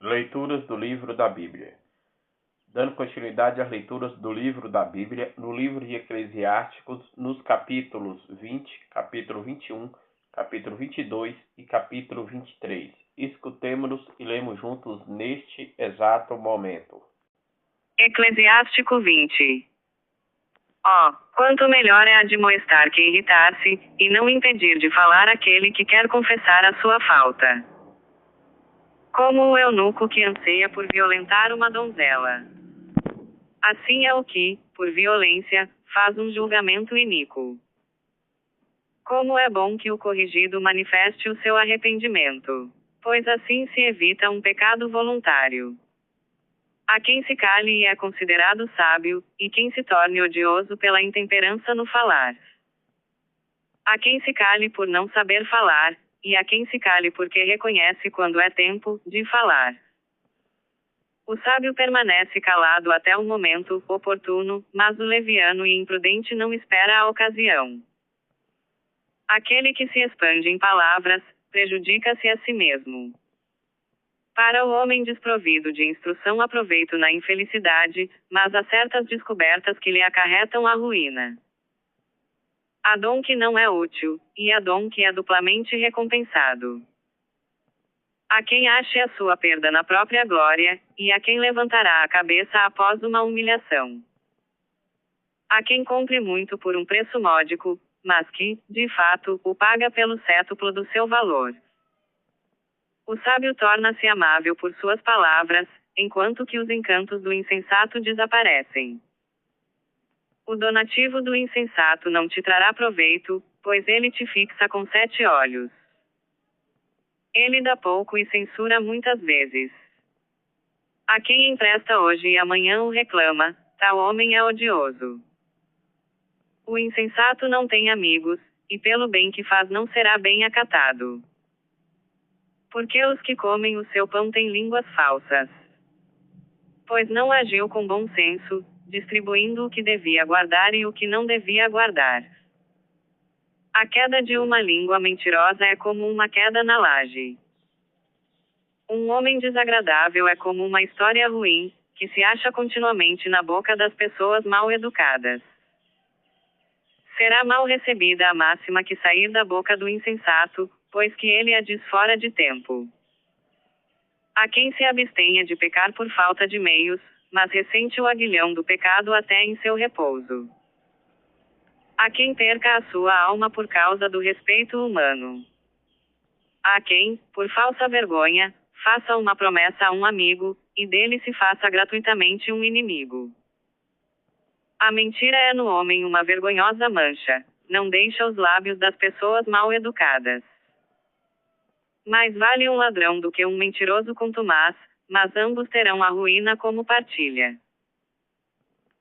Leituras do livro da Bíblia. Dando continuidade às leituras do livro da Bíblia, no livro de Eclesiásticos, nos capítulos 20, capítulo 21, capítulo 22 e capítulo 23. Escutemo-nos e lemos juntos neste exato momento. Eclesiástico 20. Quanto melhor é admoestar que irritar-se, e não impedir de falar aquele que quer confessar a sua falta. Como o eunuco que anseia por violentar uma donzela. Assim é o que, por violência, faz um julgamento iníquo. Como é bom que o corrigido manifeste o seu arrependimento, pois assim se evita um pecado voluntário. Há quem se cale e é considerado sábio, e quem se torne odioso pela intemperança no falar. Há quem se cale por não saber falar, e há quem se cale porque reconhece quando é tempo de falar. O sábio permanece calado até o momento oportuno, mas o leviano e imprudente não espera a ocasião. Aquele que se expande em palavras, prejudica-se a si mesmo. Para o homem desprovido de instrução há proveito na infelicidade, mas há certas descobertas que lhe acarretam a ruína. Há dom que não é útil, e há dom que é duplamente recompensado. Há quem ache a sua perda na própria glória, e há quem levantará a cabeça após uma humilhação. Há quem compre muito por um preço módico, mas que, de fato, o paga pelo cétuplo do seu valor. O sábio torna-se amável por suas palavras, enquanto que os encantos do insensato desaparecem. O donativo do insensato não te trará proveito, pois ele te fixa com 7 olhos. Ele dá pouco e censura muitas vezes. A quem empresta hoje e amanhã o reclama, tal homem é odioso. O insensato não tem amigos, e pelo bem que faz não será bem acatado. Porque os que comem o seu pão têm línguas falsas. Pois não agiu com bom senso, distribuindo o que devia guardar e o que não devia guardar. A queda de uma língua mentirosa é como uma queda na laje. Um homem desagradável é como uma história ruim, que se acha continuamente na boca das pessoas mal educadas. Será mal recebida a máxima que sair da boca do insensato, pois que ele a diz fora de tempo. Há quem se abstenha de pecar por falta de meios, mas ressente o aguilhão do pecado até em seu repouso. Há quem perca a sua alma por causa do respeito humano. Há quem, por falsa vergonha, faça uma promessa a um amigo, e dele se faça gratuitamente um inimigo. A mentira é no homem uma vergonhosa mancha, não deixa os lábios das pessoas mal educadas. Mais vale um ladrão do que um mentiroso contumaz, mas ambos terão a ruína como partilha.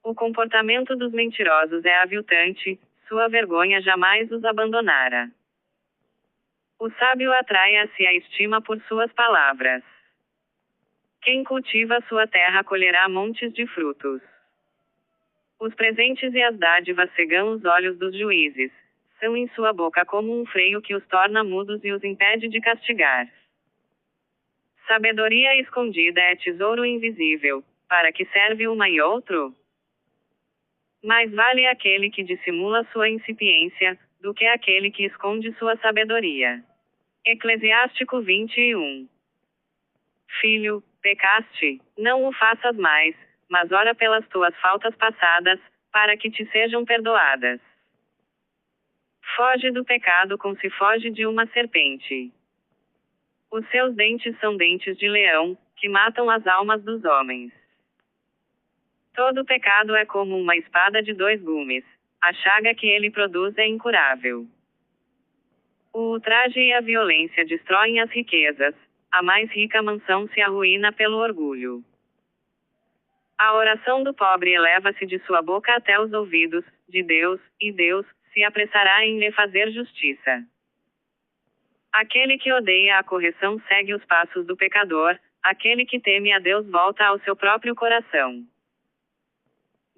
O comportamento dos mentirosos é aviltante, sua vergonha jamais os abandonara. O sábio atrai a si a estima por suas palavras. Quem cultiva sua terra colherá montes de frutos. Os presentes e as dádivas cegam os olhos dos juízes, são em sua boca como um freio que os torna mudos e os impede de castigar. Sabedoria escondida é tesouro invisível, para que serve uma e outro? Mais vale aquele que dissimula sua incipiência, do que aquele que esconde sua sabedoria. Eclesiástico 21. Filho, pecaste, não o faças mais, mas ora pelas tuas faltas passadas, para que te sejam perdoadas. Foge do pecado como se foge de uma serpente. Os seus dentes são dentes de leão, que matam as almas dos homens. Todo pecado é como uma espada de 2 gumes, a chaga que ele produz é incurável. O ultraje e a violência destroem as riquezas, a mais rica mansão se arruína pelo orgulho. A oração do pobre eleva-se de sua boca até os ouvidos de Deus, e Deus se apressará em lhe fazer justiça. Aquele que odeia a correção segue os passos do pecador, aquele que teme a Deus volta ao seu próprio coração.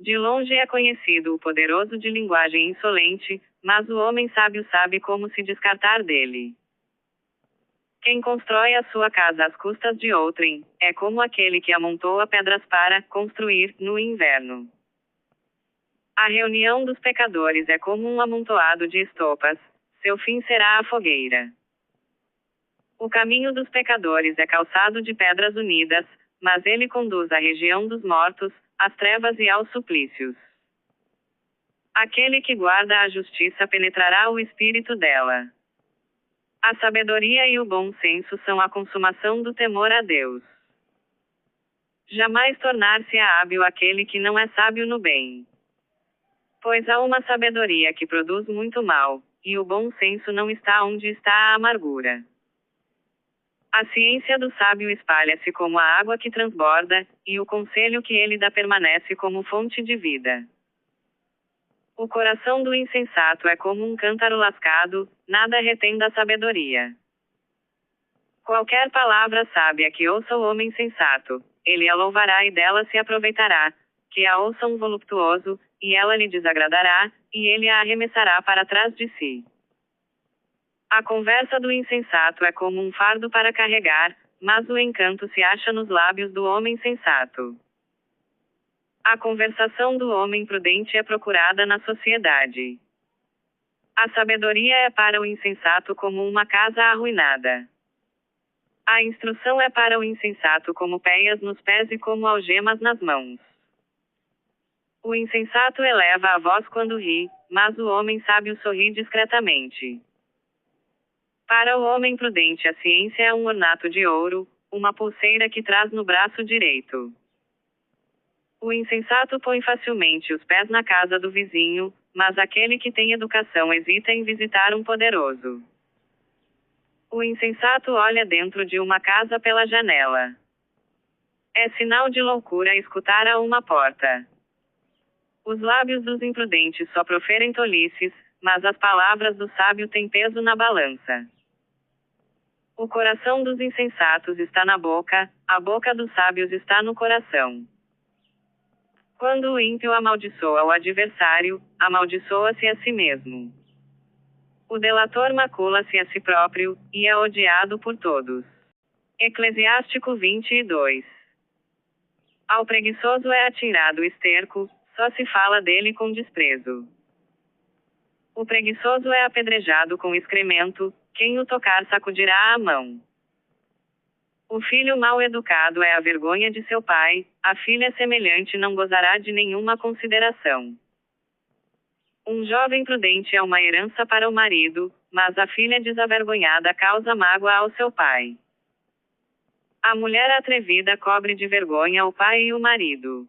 De longe é conhecido o poderoso de linguagem insolente, mas o homem sábio sabe como se descartar dele. Quem constrói a sua casa às custas de outrem, é como aquele que amontoa pedras para construir no inverno. A reunião dos pecadores é como um amontoado de estopas, seu fim será a fogueira. O caminho dos pecadores é calçado de pedras unidas, mas ele conduz à região dos mortos, às trevas e aos suplícios. Aquele que guarda a justiça penetrará o espírito dela. A sabedoria e o bom senso são a consumação do temor a Deus. Jamais tornar-se-á hábil aquele que não é sábio no bem. Pois há uma sabedoria que produz muito mal, e o bom senso não está onde está a amargura. A ciência do sábio espalha-se como a água que transborda, e o conselho que ele dá permanece como fonte de vida. O coração do insensato é como um cântaro lascado, nada retém da sabedoria. Qualquer palavra sábia que ouça o homem sensato, ele a louvará e dela se aproveitará, que a ouça um voluptuoso, e ela lhe desagradará, e ele a arremessará para trás de si. A conversa do insensato é como um fardo para carregar, mas o encanto se acha nos lábios do homem sensato. A conversação do homem prudente é procurada na sociedade. A sabedoria é para o insensato como uma casa arruinada. A instrução é para o insensato como péias nos pés e como algemas nas mãos. O insensato eleva a voz quando ri, mas o homem sábio sorri discretamente. Para o homem prudente a ciência é um ornato de ouro, uma pulseira que traz no braço direito. O insensato põe facilmente os pés na casa do vizinho, mas aquele que tem educação hesita em visitar um poderoso. O insensato olha dentro de uma casa pela janela. É sinal de loucura escutar a uma porta. Os lábios dos imprudentes só proferem tolices, mas as palavras do sábio têm peso na balança. O coração dos insensatos está na boca, a boca dos sábios está no coração. Quando o ímpio amaldiçoa o adversário, amaldiçoa-se a si mesmo. O delator macula-se a si próprio, e é odiado por todos. Eclesiástico 22. Ao preguiçoso é atirado o esterco, só se fala dele com desprezo. O preguiçoso é apedrejado com excremento, quem o tocar sacudirá a mão. O filho mal educado é a vergonha de seu pai, a filha semelhante não gozará de nenhuma consideração. Um jovem prudente é uma herança para o marido, mas a filha desavergonhada causa mágoa ao seu pai. A mulher atrevida cobre de vergonha o pai e o marido.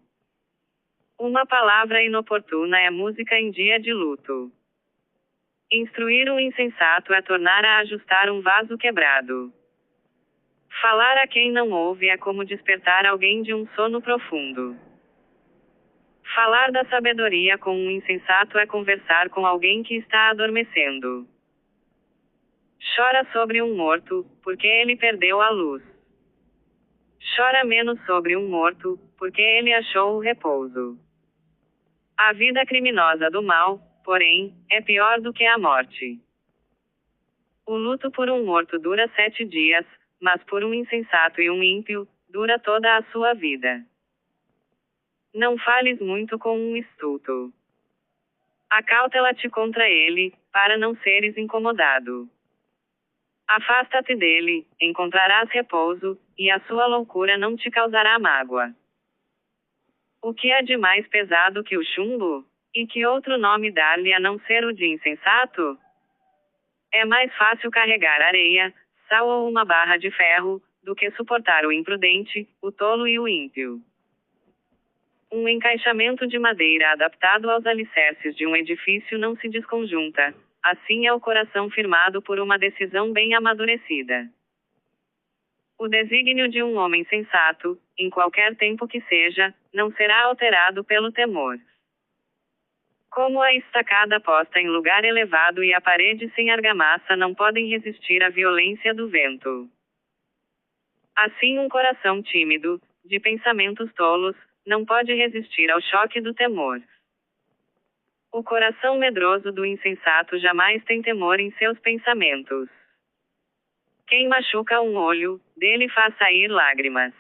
Uma palavra inoportuna é música em dia de luto. Instruir um insensato é tornar a ajustar um vaso quebrado. Falar a quem não ouve é como despertar alguém de um sono profundo. Falar da sabedoria com um insensato é conversar com alguém que está adormecendo. Chora sobre um morto, porque ele perdeu a luz. Chora menos sobre um morto, porque ele achou o repouso. A vida criminosa do mal, porém, é pior do que a morte. O luto por um morto dura 7 dias, mas por um insensato e um ímpio, dura toda a sua vida. Não fales muito com um estulto. Acauta-te contra ele, para não seres incomodado. Afasta-te dele, encontrarás repouso, e a sua loucura não te causará mágoa. O que há de mais pesado que o chumbo? E que outro nome dar-lhe a não ser o de insensato? É mais fácil carregar areia, sal ou uma barra de ferro, do que suportar o imprudente, o tolo e o ímpio. Um encaixamento de madeira adaptado aos alicerces de um edifício não se desconjunta, assim é o coração firmado por uma decisão bem amadurecida. O desígnio de um homem sensato, em qualquer tempo que seja, não será alterado pelo temor. Como a estacada posta em lugar elevado e a parede sem argamassa não podem resistir à violência do vento. Assim um coração tímido, de pensamentos tolos, não pode resistir ao choque do temor. O coração medroso do insensato jamais tem temor em seus pensamentos. Quem machuca um olho, dele faz sair lágrimas.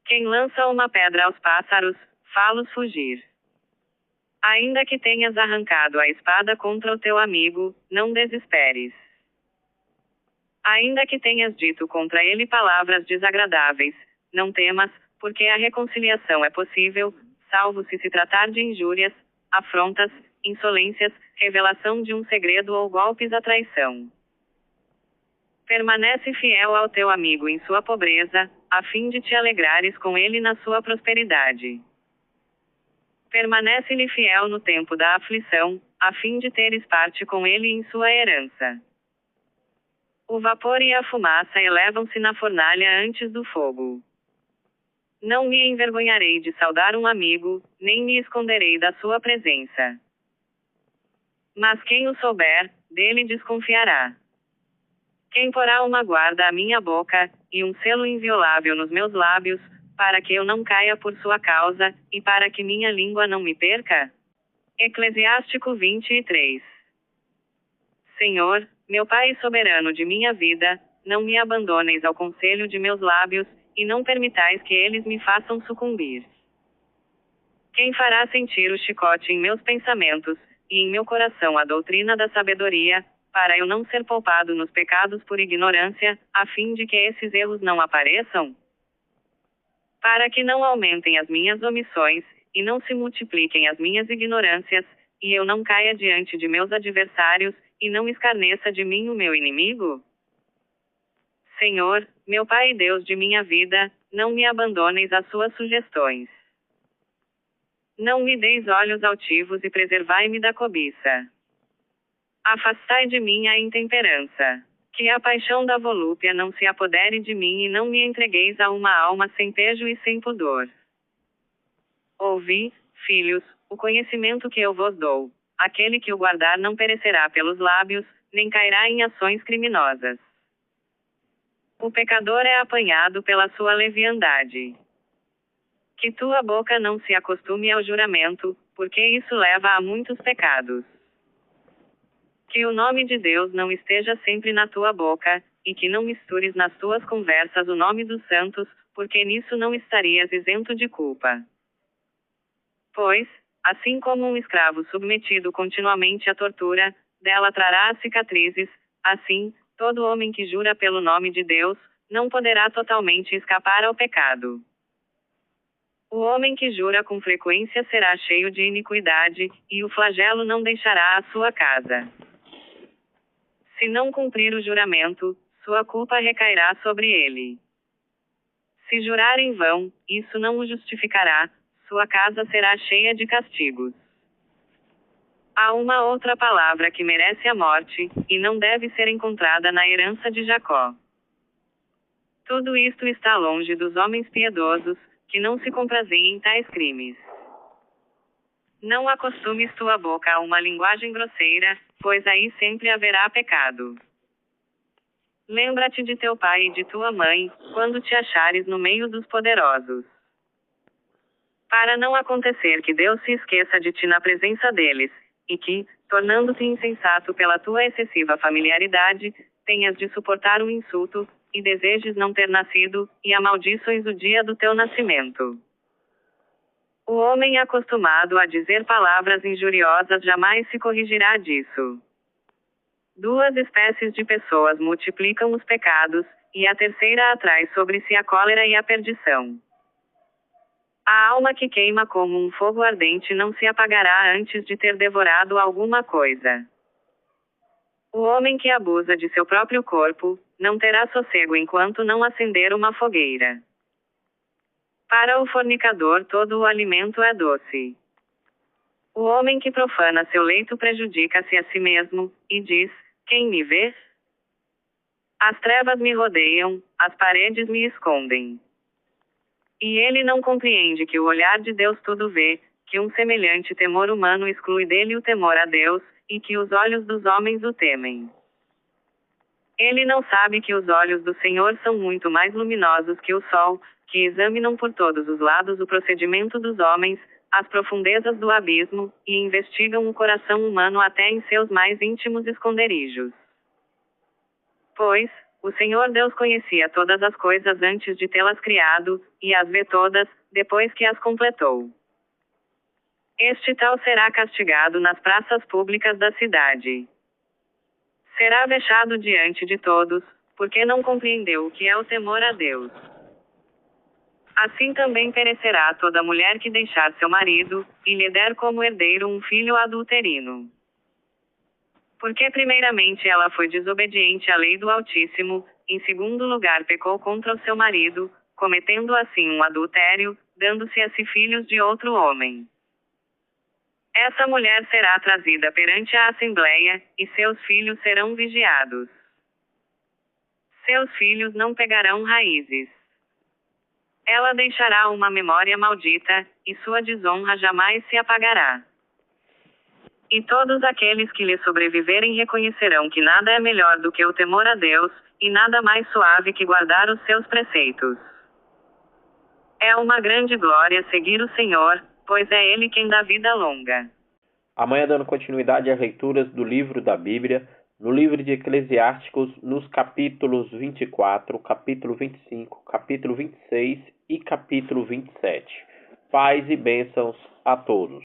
Quem lança uma pedra aos pássaros, fá-los fugir. Ainda que tenhas arrancado a espada contra o teu amigo, não desesperes. Ainda que tenhas dito contra ele palavras desagradáveis, não temas, porque a reconciliação é possível, salvo se tratar de injúrias, afrontas, insolências, revelação de um segredo ou golpes à traição. Permanece fiel ao teu amigo em sua pobreza, a fim de te alegrares com ele na sua prosperidade. Permanece-lhe fiel no tempo da aflição, a fim de teres parte com ele em sua herança. O vapor e a fumaça elevam-se na fornalha antes do fogo. Não me envergonharei de saudar um amigo, nem me esconderei da sua presença. Mas quem o souber, dele desconfiará. Quem porá uma guarda à minha boca, e um selo inviolável nos meus lábios, para que eu não caia por sua causa, e para que minha língua não me perca? Eclesiástico 23. Senhor, meu Pai soberano de minha vida, não me abandoneis ao conselho de meus lábios, e não permitais que eles me façam sucumbir. Quem fará sentir o chicote em meus pensamentos, e em meu coração a doutrina da sabedoria, para eu não ser poupado nos pecados por ignorância, a fim de que esses erros não apareçam? Para que não aumentem as minhas omissões, e não se multipliquem as minhas ignorâncias, e eu não caia diante de meus adversários, e não escarneça de mim o meu inimigo? Senhor, meu Pai e Deus de minha vida, não me abandoneis às suas sugestões. Não me deis olhos altivos e preservai-me da cobiça. Afastai de mim a intemperança. Que a paixão da volúpia não se apodere de mim e não me entregueis a uma alma sem pejo e sem pudor. Ouvi, filhos, o conhecimento que eu vos dou. Aquele que o guardar não perecerá pelos lábios, nem cairá em ações criminosas. O pecador é apanhado pela sua leviandade. Que tua boca não se acostume ao juramento, porque isso leva a muitos pecados. Que o nome de Deus não esteja sempre na tua boca, e que não mistures nas tuas conversas o nome dos santos, porque nisso não estarias isento de culpa. Pois, assim como um escravo submetido continuamente à tortura, dela trará as cicatrizes, assim, todo homem que jura pelo nome de Deus, não poderá totalmente escapar ao pecado. O homem que jura com frequência será cheio de iniquidade, e o flagelo não deixará a sua casa. Se não cumprir o juramento, sua culpa recairá sobre ele. Se jurar em vão, isso não o justificará, sua casa será cheia de castigos. Há uma outra palavra que merece a morte, e não deve ser encontrada na herança de Jacó. Tudo isto está longe dos homens piedosos, que não se comprazem em tais crimes. Não acostumes tua boca a uma linguagem grosseira, pois aí sempre haverá pecado. Lembra-te de teu pai e de tua mãe, quando te achares no meio dos poderosos. Para não acontecer que Deus se esqueça de ti na presença deles, e que, tornando-te insensato pela tua excessiva familiaridade, tenhas de suportar um insulto, e desejes não ter nascido, e amaldiçoes o dia do teu nascimento. O homem acostumado a dizer palavras injuriosas jamais se corrigirá disso. Duas espécies de pessoas multiplicam os pecados, e a terceira atrai sobre si a cólera e a perdição. A alma que queima como um fogo ardente não se apagará antes de ter devorado alguma coisa. O homem que abusa de seu próprio corpo, não terá sossego enquanto não acender uma fogueira. Para o fornicador todo o alimento é doce. O homem que profana seu leito prejudica-se a si mesmo, e diz, quem me vê? As trevas me rodeiam, as paredes me escondem. E ele não compreende que o olhar de Deus tudo vê, que um semelhante temor humano exclui dele o temor a Deus, e que os olhos dos homens o temem. Ele não sabe que os olhos do Senhor são muito mais luminosos que o sol, que examinam por todos os lados o procedimento dos homens, as profundezas do abismo, e investigam o coração humano até em seus mais íntimos esconderijos. Pois, O Senhor Deus conhecia todas as coisas antes de tê-las criado, e as vê todas, depois que as completou. Este tal será castigado nas praças públicas da cidade. Será vexado diante de todos, porque não compreendeu o que é o temor a Deus. Assim também perecerá toda mulher que deixar seu marido, e lhe der como herdeiro um filho adulterino. Porque primeiramente ela foi desobediente à lei do Altíssimo, em segundo lugar pecou contra o seu marido, cometendo assim um adultério, dando-se a si filhos de outro homem. Essa mulher será trazida perante a Assembleia, e seus filhos serão vigiados. Seus filhos não pegarão raízes. Ela deixará uma memória maldita, e sua desonra jamais se apagará. E todos aqueles que lhe sobreviverem reconhecerão que nada é melhor do que o temor a Deus, e nada mais suave que guardar os seus preceitos. É uma grande glória seguir o Senhor, pois é Ele quem dá vida longa. Amanhã, dando continuidade às leituras do livro da Bíblia, no livro de Eclesiásticos, nos capítulos 24, capítulo 25, capítulo 26 e capítulo 27. Paz e bênçãos a todos.